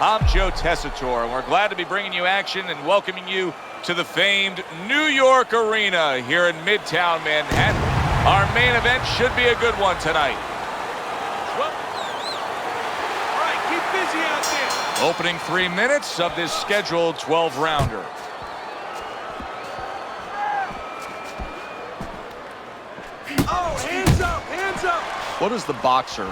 I'm Joe Tessitore, and we're glad to be bringing you action and welcoming you to the famed New York Arena here in Midtown Manhattan. Our main event should be a good one tonight. All right, keep busy out there. Opening 3 minutes of this scheduled 12-rounder. Oh, hands up, hands up. What does the boxer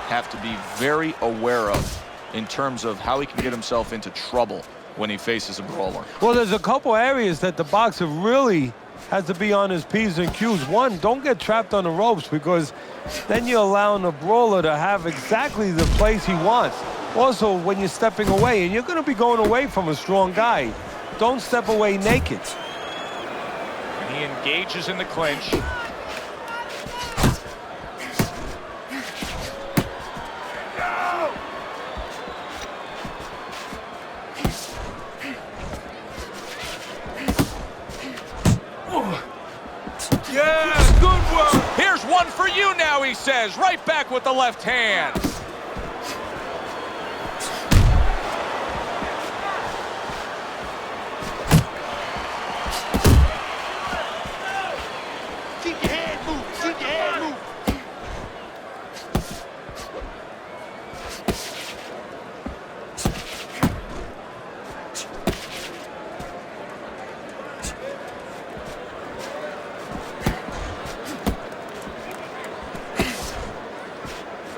have to be very aware of in terms of how he can get himself into trouble when he faces a brawler? Well, there's a couple areas that the boxer really has to be on his P's and Q's. One, don't get trapped on the ropes, because then you're allowing the brawler to have exactly the place he wants. Also, when you're stepping away, and you're going to be going away from a strong guy, don't step away naked. And he engages in the clinch. Yeah, good work. Here's one for you now, he says. Right back with the left hand. Keep your head moving, keep your head moving.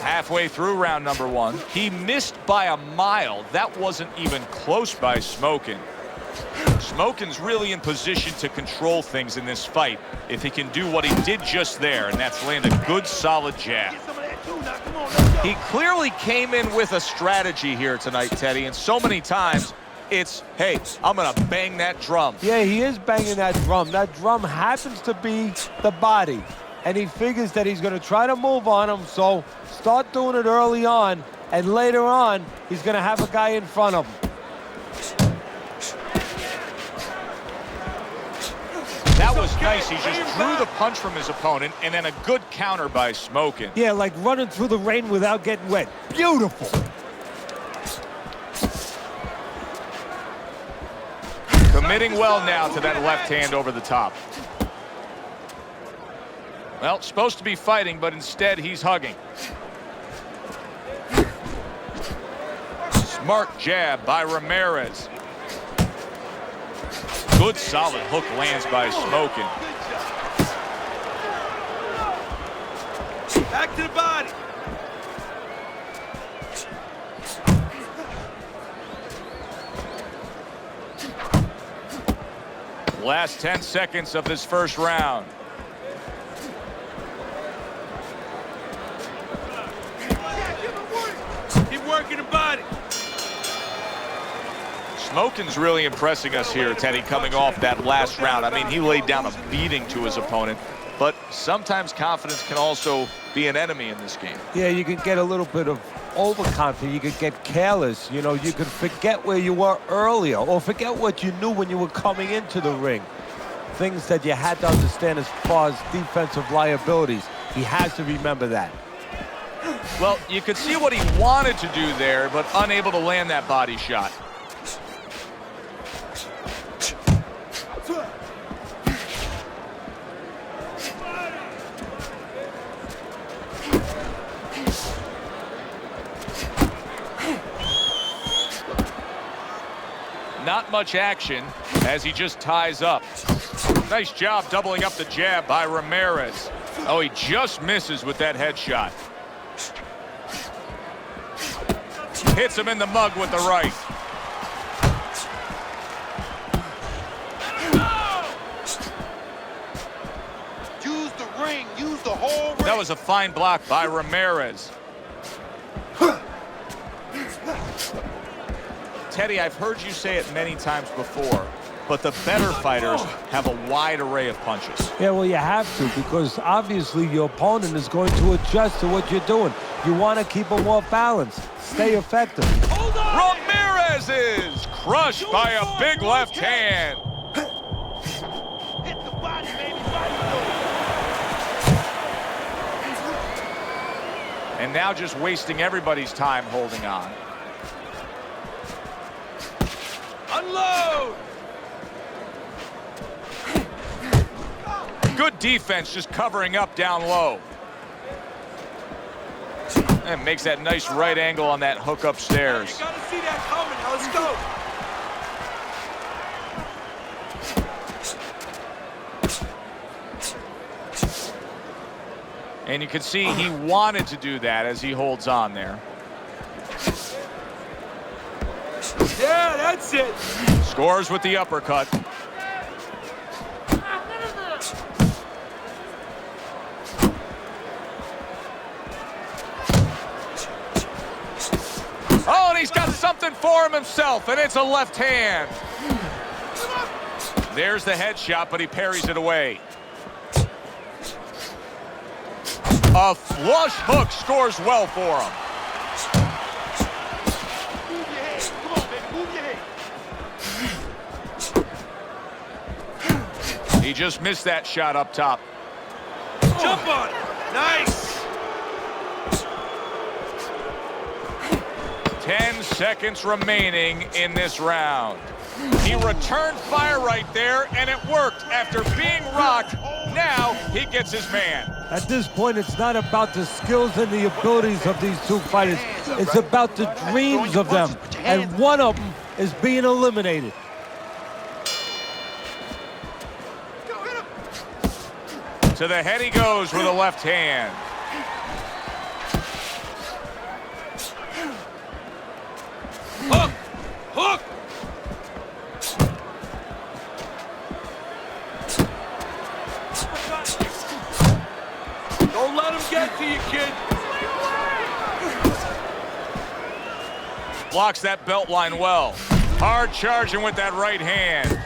Halfway through round number one, he missed by a mile. That wasn't even close by Smokin. Smokin's really in position to control things in this fight if he can do what he did just there, and that's land a good solid jab. Get some of that too now, come on, let's go. He clearly came in with a strategy here tonight, Teddy, and so many times it's, hey, I'm gonna bang that drum. Yeah, he is banging that drum. That drum happens to be the body, and he figures that he's going to try to move on him, so start doing it early on, and later on, he's going to have a guy in front of him. That was nice. He just drew the punch from his opponent, and then a good counter by Smokin. Yeah, like running through the rain without getting wet. Beautiful. Committing well now to that left hand over the top. Well, supposed to be fighting, but instead he's hugging. Smart jab by Ramirez. Good solid hook lands by Smokin. Back to the body. Last 10 seconds of this first round. Keep working the body. Smokin's really impressing us here, Teddy, coming off that last round. I mean, he laid down a beating to his opponent, but sometimes confidence can also be an enemy in this game. Yeah, you can get a little bit of overconfident. You could get careless. You know, you could forget where you were earlier, or forget what you knew when you were coming into the ring. Things that you had to understand as far as defensive liabilities. He has to remember that. Well, you could see what he wanted to do there, but unable to land that body shot. Not much action as he just ties up. Nice job doubling up the jab by Ramirez. Oh, he just misses with that headshot. Hits him in the mug with the right. Use the ring, use the whole ring. That was a fine block by Ramirez. Teddy, I've heard you say it many times before, but the better fighters have a wide array of punches. Yeah, well, you have to, because obviously your opponent is going to adjust to what you're doing. You want to keep him more balanced, stay effective. Ramirez is crushed by a big left hand. Hit the body, baby, body. And now just wasting everybody's time holding on. Unload! Good defense, just covering up down low. And makes that nice right angle on that hook upstairs. You gotta see that coming. Now let's go. And you can see he wanted to do that as he holds on there. Yeah, that's it. Scores with the uppercut. Oh, and he's got something for him himself, and it's a left hand. There's the headshot, but he parries it away. A flush hook scores well for him. Move your head. Come on, baby. Move your head. He just missed that shot up top. Jump on it. Nice. 10 seconds remaining in this round. He returned fire right there, and it worked. After being rocked, now he gets his man. At this point, it's not about the skills and the abilities of these two fighters. It's about the dreams of them, and one of them is being eliminated. To the head he goes with a left hand. Hook. Hook. Don't let him get to you, kid. Blocks that belt line well. Hard charging with that right hand.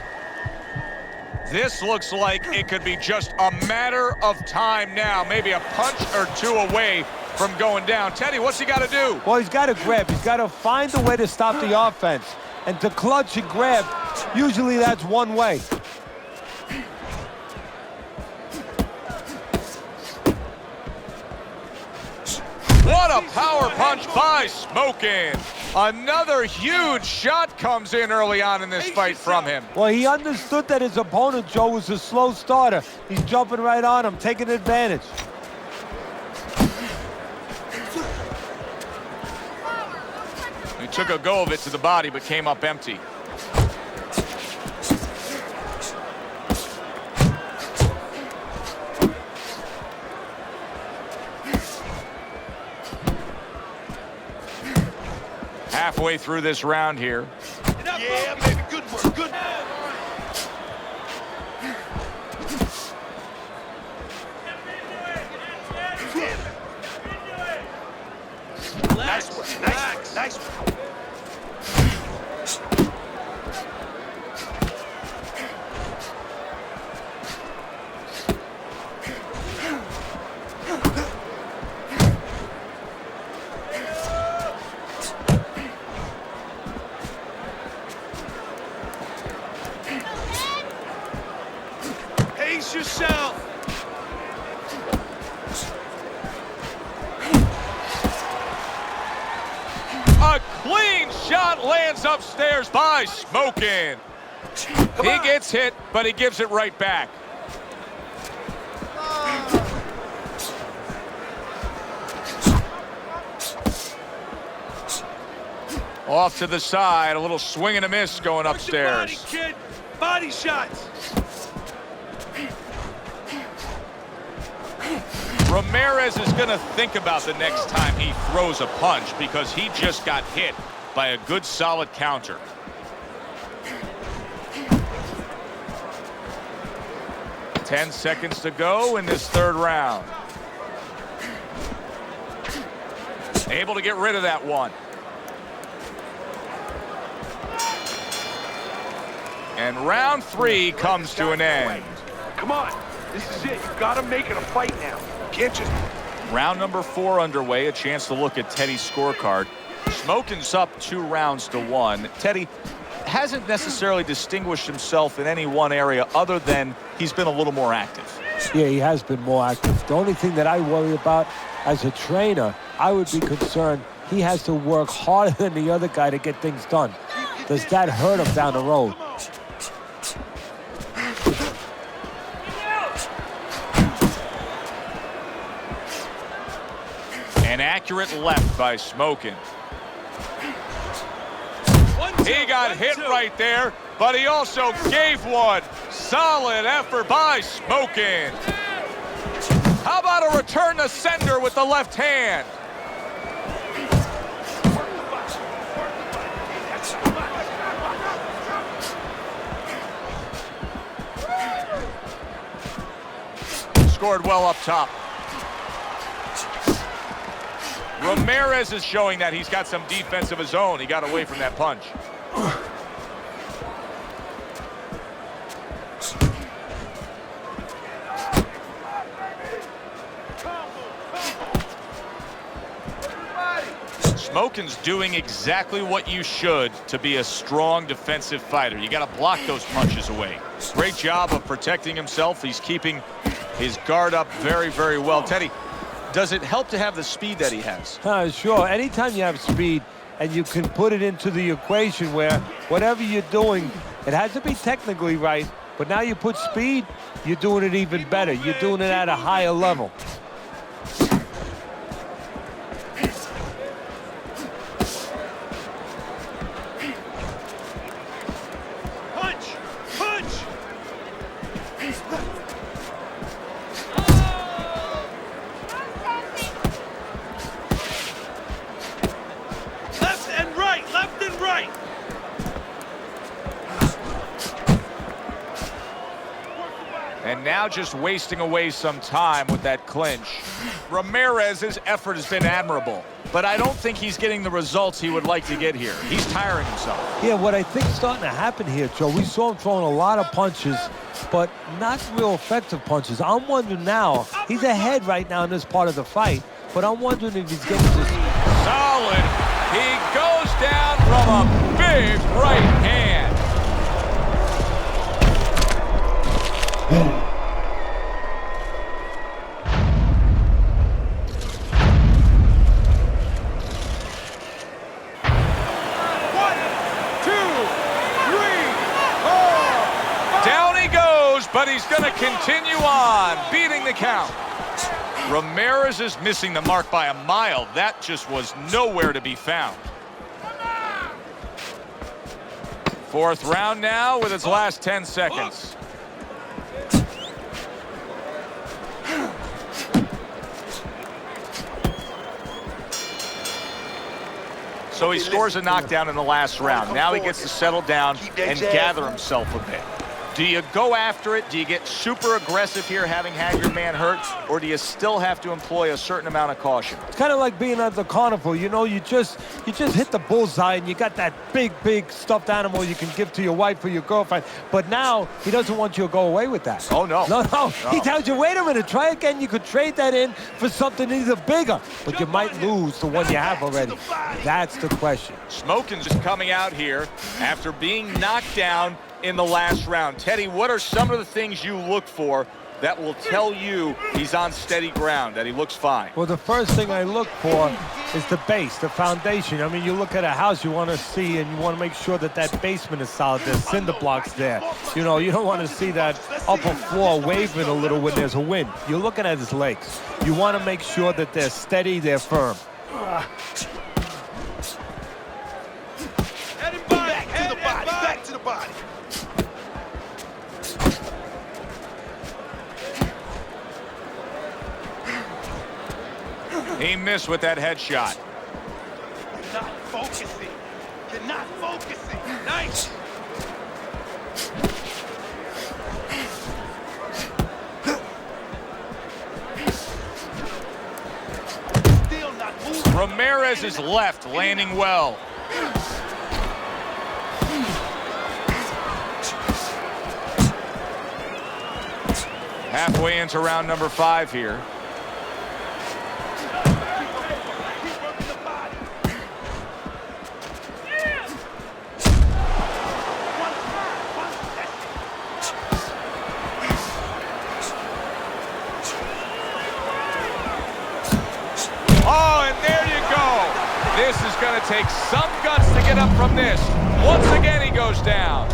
This looks like it could be just a matter of time now. Maybe a punch or two away from going down. Teddy, what's he got to do? Well, he's got to grab. He's got to find a way to stop the offense. And to clutch and grab, usually that's one way. What a power punch by Smokin'. Another huge shot comes in early on in this fight from him. Well, he understood that his opponent, Joe, was a slow starter. He's jumping right on him, taking advantage. He took a go of it to the body, but came up empty. Halfway through this round here. Yeah, baby. Good work. Good. Nice work. Nice. Nice work. Pace yourself. A clean shot lands upstairs by Smokin'. He gets hit, but he gives it right back. Off to the side, a little swing and a miss going upstairs. Work your body, kid. Body shots. Ramirez is going to think about the next time he throws a punch because he just got hit by a good solid counter. Ten seconds to go in this third round. Able to get rid of that one. And round three comes to an end. Come on. This is it. You gotta make it a fight now. You can't just... Round number 4 underway. A chance to look at Teddy's scorecard. Smokin's up 2-1. Teddy hasn't necessarily distinguished himself in any one area other than he's been a little more active. Yeah, he has been more active. The only thing that I worry about as a trainer, I would be concerned he has to work harder than the other guy to get things done. does that hurt him down the road? An accurate left by Smokin. He got hit right there, but he also gave one. Solid effort by Smokin. How about a return to sender with the left hand? Scored well up top. Ramirez is showing that he's got some defense of his own. He got away from that punch. Smokin's doing exactly what you should to be a strong defensive fighter. You got to block those punches away. Great job of protecting himself. He's keeping his guard up very, very well. Teddy, does it help to have the speed that he has? Sure. Anytime you have speed and you can put it into the equation where whatever you're doing, it has to be technically right, but now you put speed, you're doing it even better. You're doing it at a higher level. And now just wasting away some time with that clinch. Ramirez's effort has been admirable, but I don't think he's getting the results he would like to get here. He's tiring himself. Yeah, what I think is starting to happen here, Joe, we saw him throwing a lot of punches, but not real effective punches. I'm wondering now, he's ahead right now in this part of the fight, but I'm wondering if he's getting this. Solid. He goes down from a big right hand. But he's going to continue on, beating the count. Ramirez is missing the mark by a mile. That just was nowhere to be found. Fourth round now with its last 10 seconds. So he scores a knockdown in the last round. Now he gets to settle down and gather himself a bit. Do you go after it? Do you get super aggressive here, having had your man hurt? Or do you still have to employ a certain amount of caution? It's kind of like being at the carnival. You know, you just hit the bullseye and you got that big stuffed animal you can give to your wife or your girlfriend. But now he doesn't want you to go away with that. Oh, no. No. He tells you, wait a minute, try again. You could trade that in for something either bigger, but you might lose the one you have already. That's the question. Smokin's just coming out here after being knocked down in the last round. Teddy, what are some of the things you look for that will tell you he's on steady ground, that he looks fine? Well, the first thing I look for is the base, the foundation. I mean, you look at a house, you want to see and you want to make sure that that basement is solid. There's cinder blocks there. You know, you don't want to see that upper floor waving a little when there's a wind. You're looking at his legs. You want to make sure that they're steady, they're firm. Back to the body. He missed with that headshot. You're not focusing. You're not focusing. Nice. Still not moving. Ramirez is left, landing well. Halfway into round number 5 here. Oh, and there you go. This is going to take some guts to get get up from this? Once again, he goes down.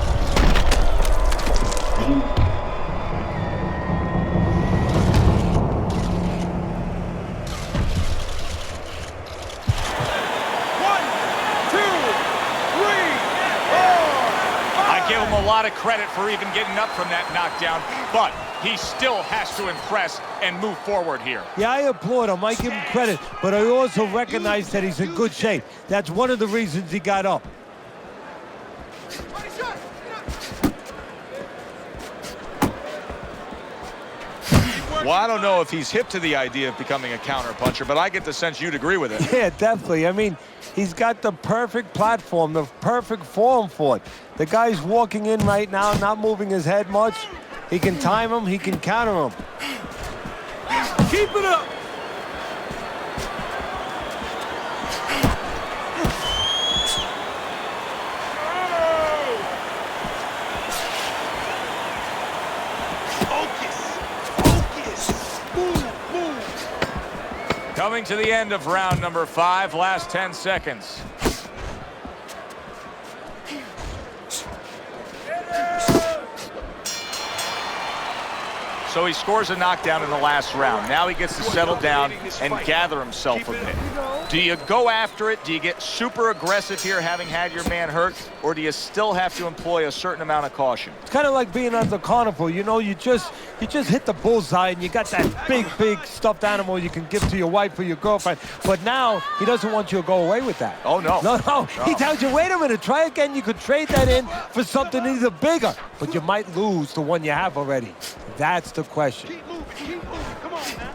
Give him a lot of credit for even getting up from that knockdown, but he still has to impress and move forward here. Yeah, I applaud him. I give him credit, but I also recognize that he's in good shape. That's one of the reasons he got up. Well, I don't know if he's hip to the idea of becoming a counterpuncher, but I get the sense you'd agree with it. Yeah, definitely. I mean, he's got the perfect platform, the perfect form for it. The guy's walking in right now, not moving his head much. He can time him, he can counter him. Keep it up. Coming to the end of round number 5, last 10 seconds. So he scores a knockdown in the last round. Now he gets to settle down and gather himself a bit. Do you go after it? Do you get super aggressive here, having had your man hurt? Or do you still have to employ a certain amount of caution? It's kind of like being at the carnival. You know, you just hit the bullseye and you got that big stuffed animal you can give to your wife or your girlfriend. But now he doesn't want you to go away with that. Oh, no. No. He tells you, wait a minute, try again. You could trade that in for something either bigger, but you might lose the one you have already. That's the question. Keep moving, come on now.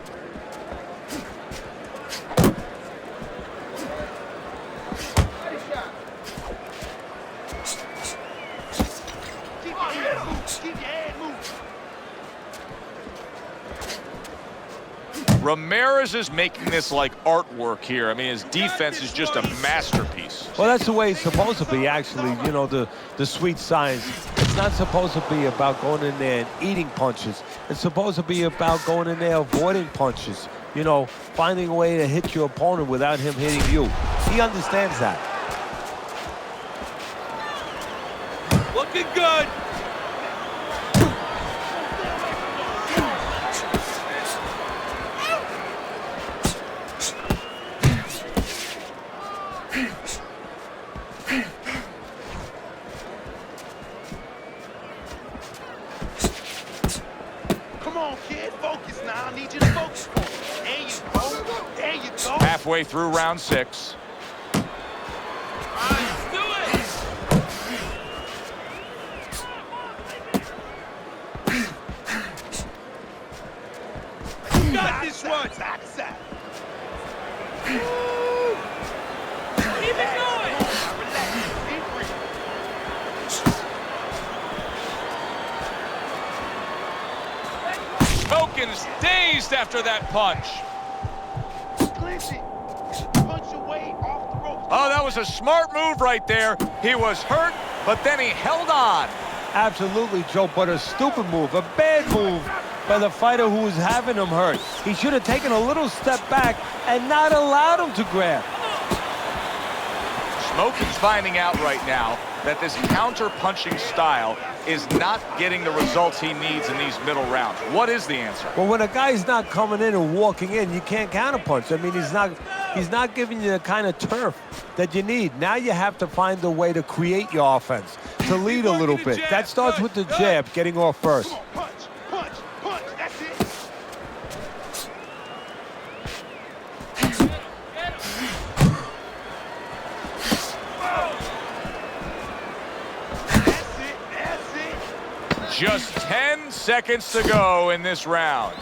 Ramirez is making this like artwork here. I mean, his defense is just a masterpiece. Well, that's the way it's supposed to be, actually. You know, the sweet science. It's not supposed to be about going in there and eating punches. It's supposed to be about going in there avoiding punches. You know, finding a way to hit your opponent without him hitting you. He understands that. Looking good. Come on, kid, focus now. I need you to focus. There you go. There you go. Halfway through round 6. Let's do it. You got this one. Side to side. Keep it going. Relax. Deep breath. Smokin's dazed after that punch. Clinch it. Punch your way off the ropes. Oh, that was a smart move right there. He was hurt, but then he held on. Absolutely, Joe, but a stupid move, a bad move by the fighter who was having him hurt. He should have taken a little step back and not allowed him to grab. Smokin's finding out right now that this counter-punching style is not getting the results he needs in these middle rounds. What is the answer? Well, when a guy's not coming in and walking in, you can't counterpunch. I mean, he's not giving you the kind of turf that you need. Now you have to find a way to create your offense, to lead a little bit. That starts with the jab, getting off first. Come on, punch. That's it. That's it. Just 10 seconds to go in this round.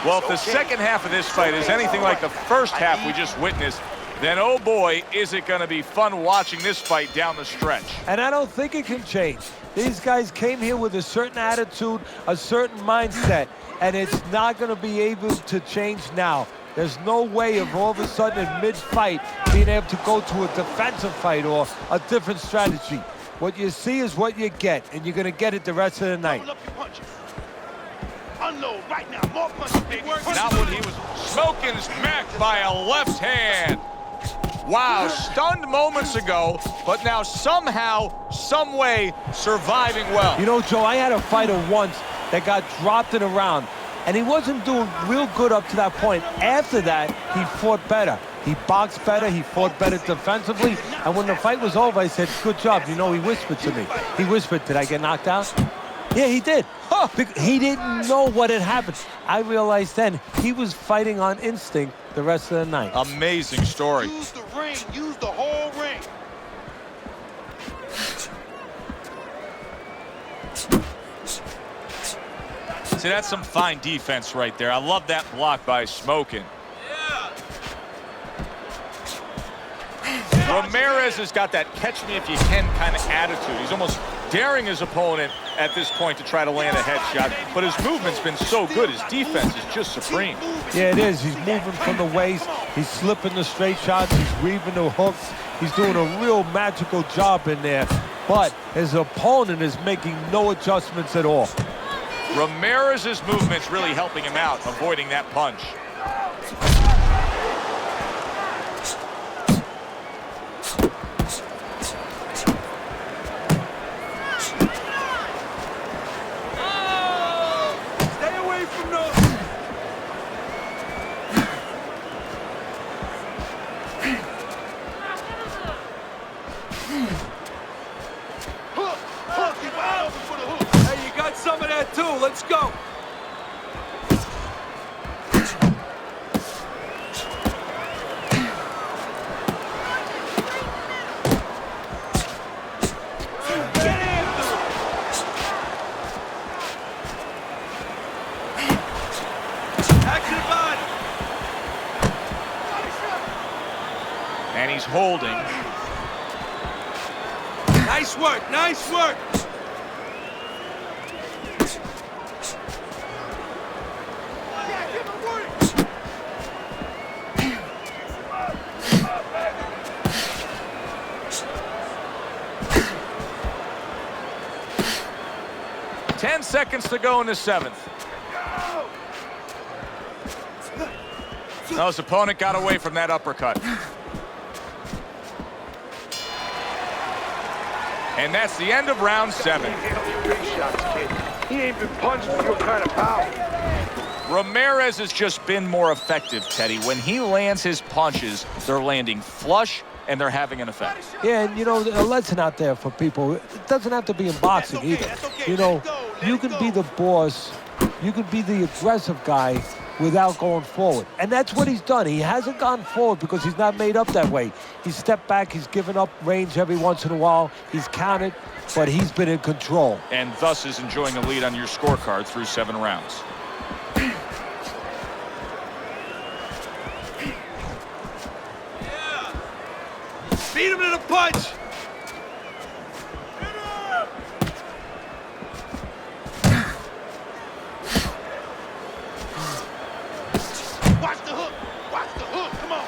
Well, if the second half of this fight is anything like the first half we just witnessed, then oh boy, is it going to be fun watching this fight down the stretch. And I don't think it can change. These guys came here with a certain attitude, a certain mindset, and it's not going to be able to change now. There's no way of all of a sudden in mid-fight being able to go to a defensive fight or a different strategy. What you see is what you get, and you're going to get it the rest of the night. Double up your punches. Unload right now. More punches, baby. Not when he was Smokin's necked by a left hand. Wow, stunned moments ago, but now somehow, some way, surviving well. You know, Joe, I had a fighter once that got dropped in a round, and he wasn't doing real good up to that point. After that, he fought better. He boxed better, he fought better defensively, and when the fight was over, I said, good job. You know, he whispered to me. He whispered, did I get knocked out? Yeah, he did. Huh. He didn't know what had happened. I realized then he was fighting on instinct the rest of the night. Amazing story. Use the ring. Use the whole ring. See, that's some fine defense right there. I love that block by Smokin. Ramirez has got that catch-me-if-you-can kind of attitude. He's almost daring his opponent at this point to try to land a headshot, but his movement's been so good. His defense is just supreme. Yeah, it is. He's moving from the waist. He's slipping the straight shots. He's weaving the hooks. He's doing a real magical job in there, but his opponent is making no adjustments at all. Ramirez's movement's really helping him out, avoiding that punch. Let's go. And he's holding. Nice work, nice work. Ten seconds to go in the seventh. No, his opponent got away from that uppercut. And that's the end of round 7. He ain't been punched with your kind of power. Ramirez has just been more effective, Teddy. When he lands his punches, they're landing flush and they're having an effect. Yeah, and you know, a lesson out there for people. It doesn't have to be in boxing either. You know, you can be the boss, you can be the aggressive guy without going forward. And that's what he's done. He hasn't gone forward because he's not made up that way. He's stepped back, he's given up range every once in a while, he's countered, but he's been in control. And thus is enjoying a lead on your scorecard through 7 rounds. Beat him to the punch. Watch the hook. Watch the hook. Come on.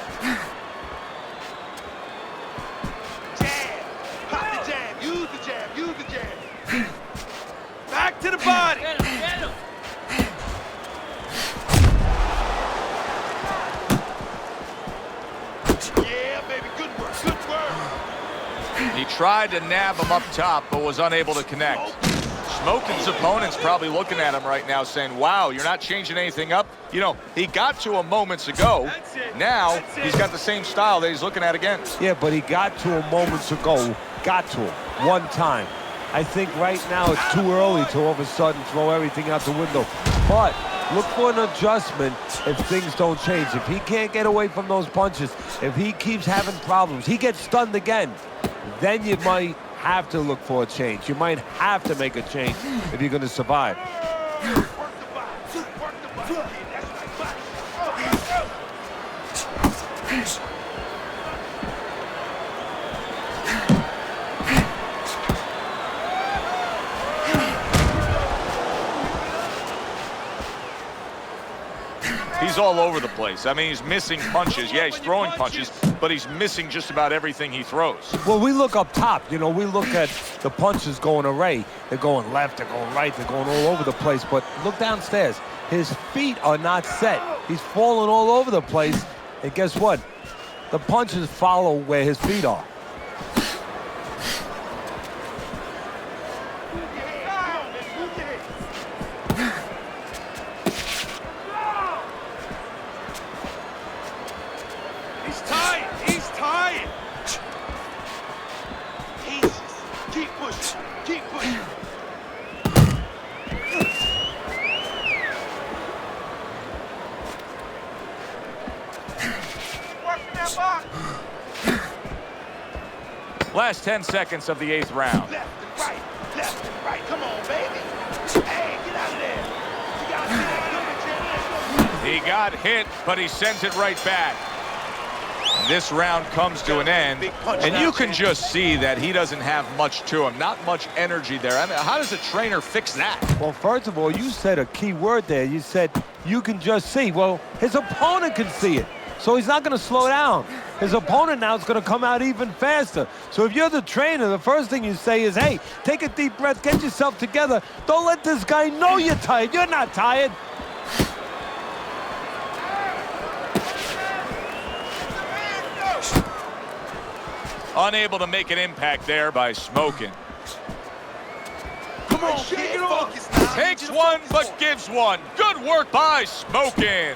Jab. Pop the jab. Use the jab. Use the jab. Back to the body. Get him. Get him. Yeah, baby. Good work. Good work. He tried to nab him up top, but was unable to connect. Smokin's opponent's probably looking at him right now saying, wow, you're not changing anything up. You know, he got to him moments ago. Now he's got the same style that he's looking at again. Yeah, but he got to him moments ago. Got to him one time. I think right now it's too early to all of a sudden throw everything out the window. But look for an adjustment if things don't change. If he can't get away from those punches, if he keeps having problems, he gets stunned again, then you might have to look for a change. You might have to make a change if you're going to survive. He's all over the place. I mean, he's missing punches. Yeah, he's throwing punches, but he's missing just about everything he throws. Well, we look up top. You know, we look at the punches going array. They're going left, they're going right, they're going all over the place. But look downstairs. his feet are not set. He's falling all over the place. And guess what? The punches follow where his feet are. He's tired. He's tired. Jesus. Keep pushing. Keep pushing. Working that box. Last 10 seconds of the 8th round. Left and right. Left and right. Come on, baby. Hey, get out of there. You gotta see that good, He got hit, but he sends it right back. This round comes to an end, and you can just see that he doesn't have much to him, not much energy there. I mean, how does a trainer fix that? Well, first of all, you said a key word there. You said you can just see. Well, his opponent can see it, so he's not going to slow down. His opponent now is going to come out even faster. So if you're the trainer, the first thing you say is, hey, take a deep breath, get yourself together. Don't let this guy know you're tired. You're not tired. Unable to make an impact there by Smokin. Come on, shake it off. Takes one, but gives one. Good work by Smokin.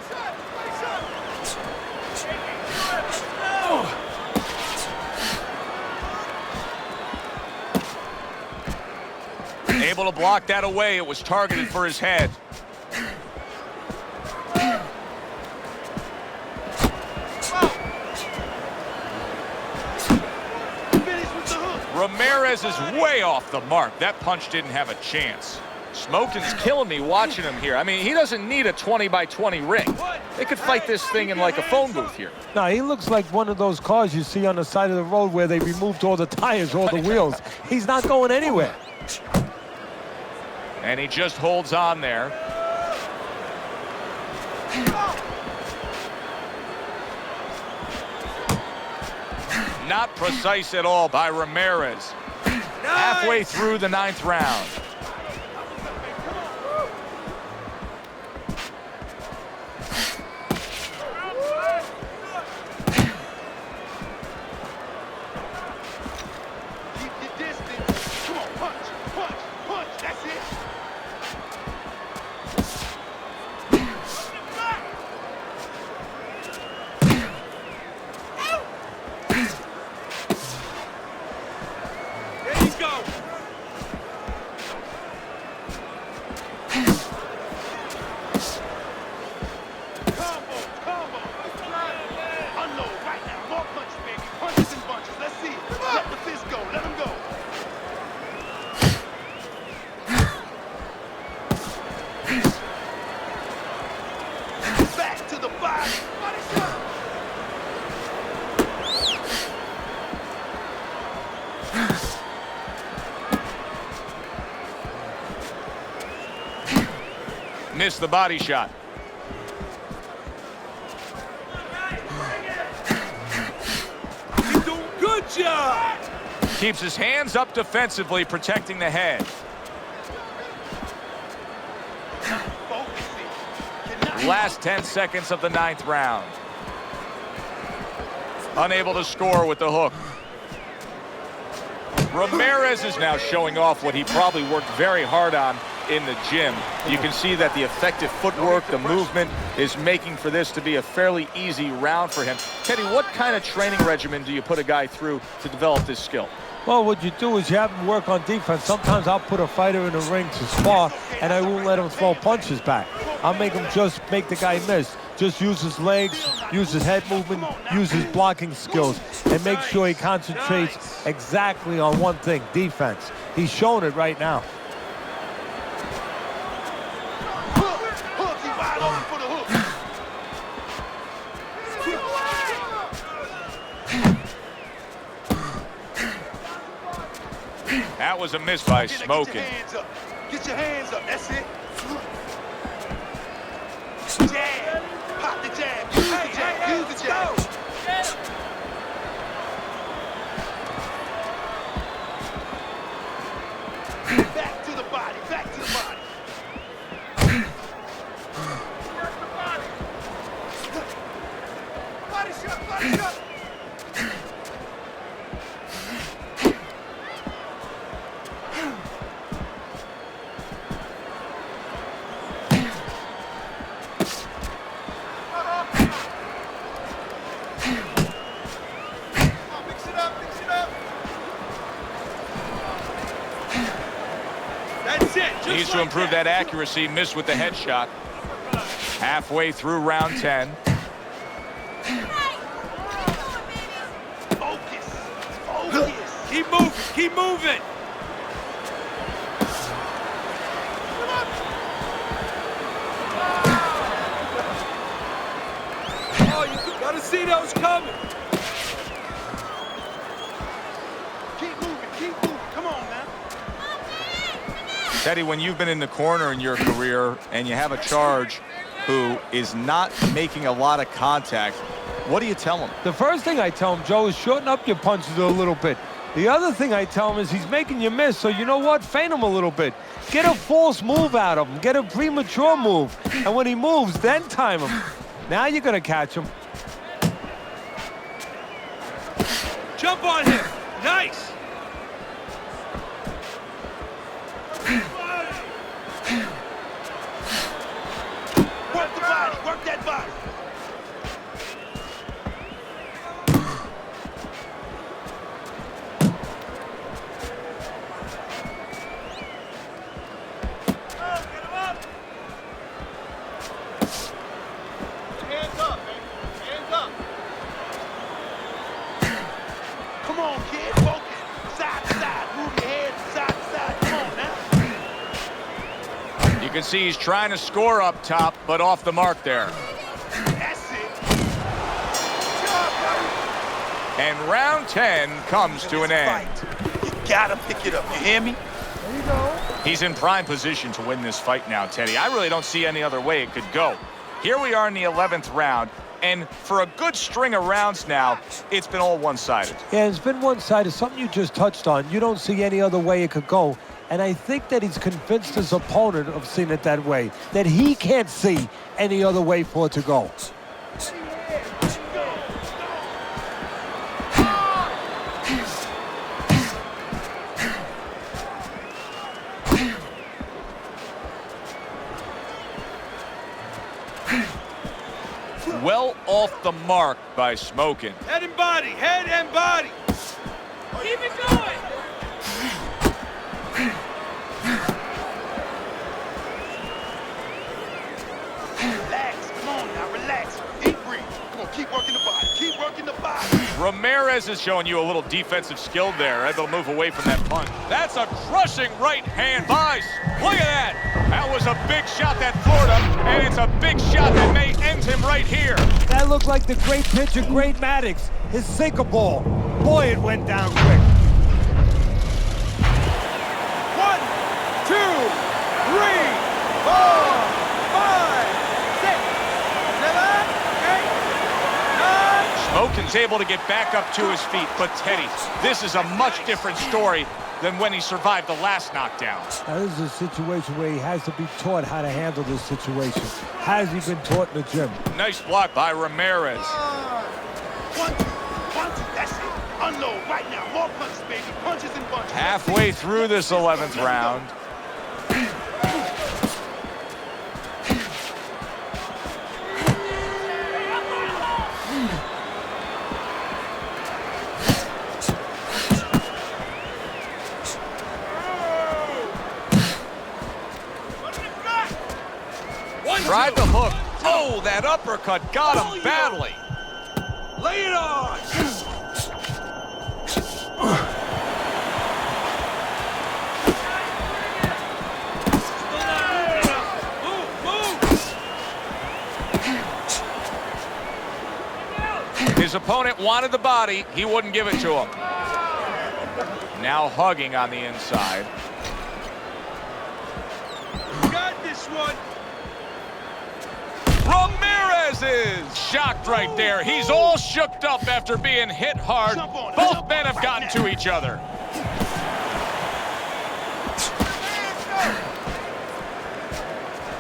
Able to block that away. It was targeted for his head. Ramirez is way off the mark. That punch didn't have a chance. Smokin's killing me watching him here. I mean, he doesn't need a 20-by-20 ring. They could fight this thing in like a phone booth here. No, he looks like one of those cars you see on the side of the road where they removed all the tires, all the wheels. He's not going anywhere. And he just holds on there. Not precise at all by Ramirez. Halfway through the 9th round. Keep your distance. Come on, punch, punch, punch. That's it. There you go. Combo. Unload right now. More punches, baby. Punches and bunches. Let's see it. Let the fist go. Let him go. Back to the body. Missed the body shot. He's doing good job. Keeps his hands up defensively, protecting the head. Last 10 seconds of the 9th round. Unable to score with the hook. Ramirez is now showing off what he probably worked very hard on in the gym. You can see that the effective footwork, the movement is making for this to be a fairly easy round for him. Teddy, what kind of training regimen do you put a guy through to develop this skill? Well, what you do is you have him work on defense. Sometimes I'll put a fighter in the ring to spar, and I won't let him throw punches back. I'll make him just make the guy miss. Just use his legs, use his head movement, use his blocking skills, and make sure he concentrates exactly on one thing, defense. He's showing it right now. Hook, he wide open for the hook. That was a miss by Smokin. Get your hands up. Get your hands up. That's it. Jab. Pop the jab. Use the jab. Use the jab. Back to the body. Back to the body. That's it. Just Needs to like improve that accuracy. Missed with the headshot. Halfway through round 10. Focus. Focus. Keep moving. Keep moving. Oh, you gotta see those coming. Keep moving. Keep moving. Come on now. Teddy, when you've been in the corner in your career and you have a charge who is not making a lot of contact, what do you tell him? The first thing I tell him, Joe, is shorten up your punches a little bit. The other thing I tell him is he's making you miss, so you know what? Feint him a little bit. Get a false move out of him. Get a premature move. And when he moves, then time him. Now you're going to catch him. Jump on him. Nice. Work the body. Work that body. Get him up. Hands up, man. Hands up. Come on, kid. Focus. Side to side. Move your head side to side. Come on now. You can see he's trying to score up top, but off the mark there. That's it. And round 10 comes to an end. You gotta pick it up. You hear me? He's in prime position to win this fight now, Teddy. I really don't see any other way it could go. Here we are in the 11th round, and for a good string of rounds now, it's been all one-sided. Yeah, it's been one-sided. Something you just touched on. You don't see any other way it could go. And I think that he's convinced his opponent of seeing it that way, that he can't see any other way for it to go. Well off the mark by Smokin'. Head and body. Head and body. Keep it going. Relax. Come on now. Relax. Deep breathe. Come on. Keep working the body. Keep working the body. Ramirez is showing you a little defensive skill there, able to move away from that punch. That's a crushing right hand by. Look at that. That was a big shot that floored him, and it's a big shot that may end him right here. That looked like the great pitcher, Great Maddox, his sinker ball. Boy, it went down quick. 1, 2, 3, 4, 5, 6, 7, 8, 9. Smokin's able to get back up to his feet, but Teddy, this is a much different story than when he survived the last knockdown. Now, this is a situation where he has to be taught how to handle this situation. Has he been taught in the gym? Nice block by Ramirez. 1, 2, 1, 2. That's it. Unload right now. More punches, baby. Punches and bunches. Halfway through this 11th round. Tried the hook. Oh, that uppercut got him badly. Lay it on. Move, move. His opponent wanted the body. He wouldn't give it to him. Now hugging on the inside. Got this one. Ramirez is shocked right there. He's all shooked up after being hit hard. Both men have gotten to each other.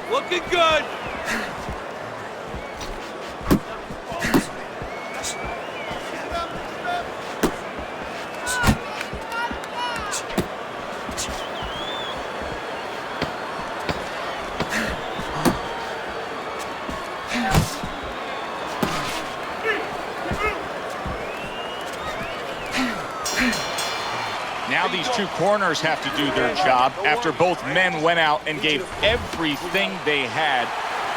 Looking good. Now these two corners have to do their job after both men went out and gave everything they had.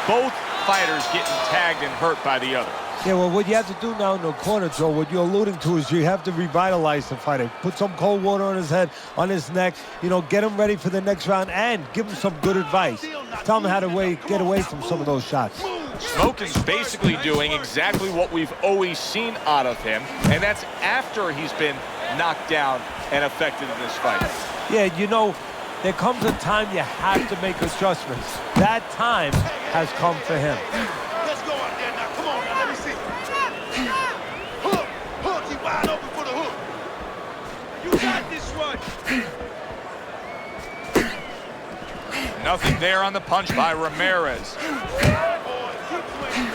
Both fighters getting tagged and hurt by the other. Yeah, well, what you have to do now in the corner, Joe, what you're alluding to is you have to revitalize the fighter. Put some cold water on his head, on his neck, you know, get him ready for the next round and give him some good advice. Tell him how to get away from some of those shots. Smokin's basically doing exactly what we've always seen out of him, and that's after he's been knocked down and affected in this fight. Yeah, you know, there comes a time you have to make adjustments. That time has come for him. Let's go out there now. Come on now, let me see. Hook, hook, he wide open for the hook. You got this one. Nothing there on the punch by Ramirez. Boy, keep swinging.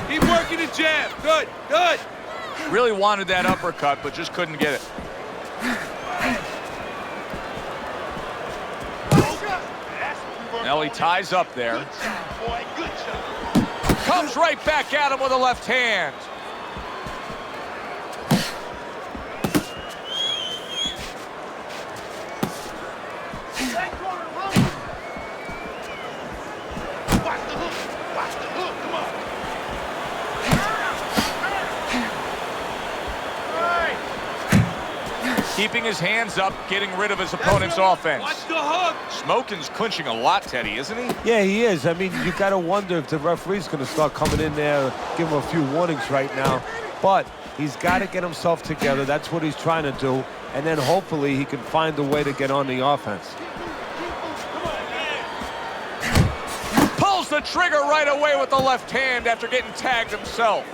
Keep working the jab. Good, good. Really wanted that uppercut, but just couldn't get it. Now he ties up there. Good job, boy. Good job. Comes right back at him with a left hand. Watch the hook. Watch the hook. Come on. Keeping his hands up, getting rid of his opponent's offense. Watch the hook. Smokin's clinching a lot, Teddy, isn't he? Yeah, he is. I mean, you got to wonder if the referee's going to start coming in there, give him a few warnings right now. But he's got to get himself together. That's what he's trying to do. And then hopefully he can find a way to get on the offense. Pulls the trigger right away with the left hand after getting tagged himself.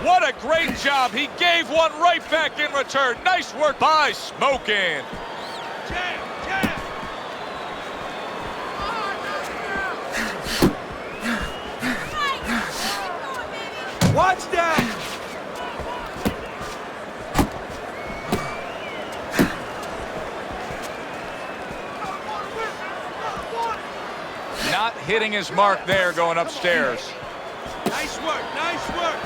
What a great job. He gave one right back in return. Nice work by Smokin. Jab, jab. Watch that. Not hitting his mark there going upstairs. Nice work, nice work.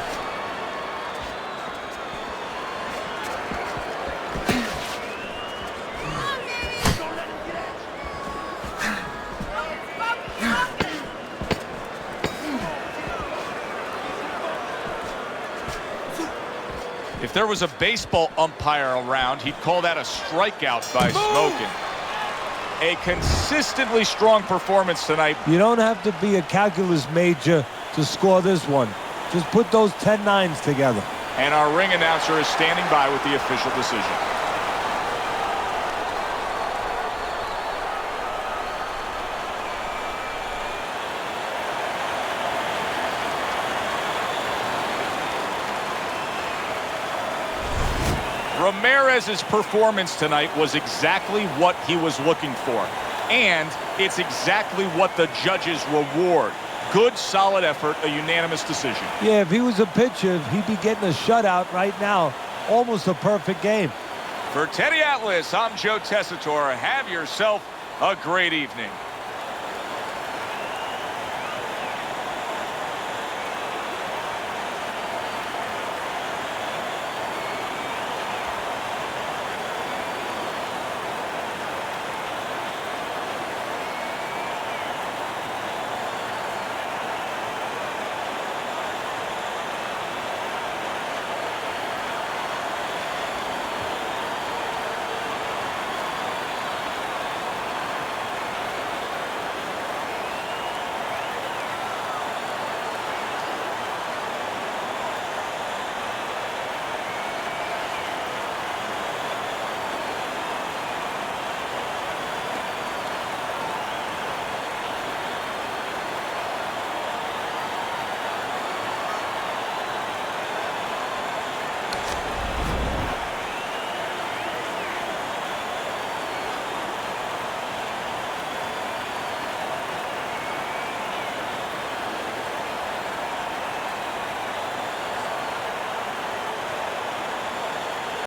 If there was a baseball umpire around, he'd call that a strikeout by Smokin. A consistently strong performance tonight. You don't have to be a calculus major to score this one. Just put those 10 nines together. And our ring announcer is standing by with the official decision. Ramirez's performance tonight was exactly what he was looking for. And it's exactly what the judges reward. Good, solid effort, a unanimous decision. Yeah, if he was a pitcher, he'd be getting a shutout right now. Almost a perfect game. For Teddy Atlas, I'm Joe Tessitore. Have yourself a great evening.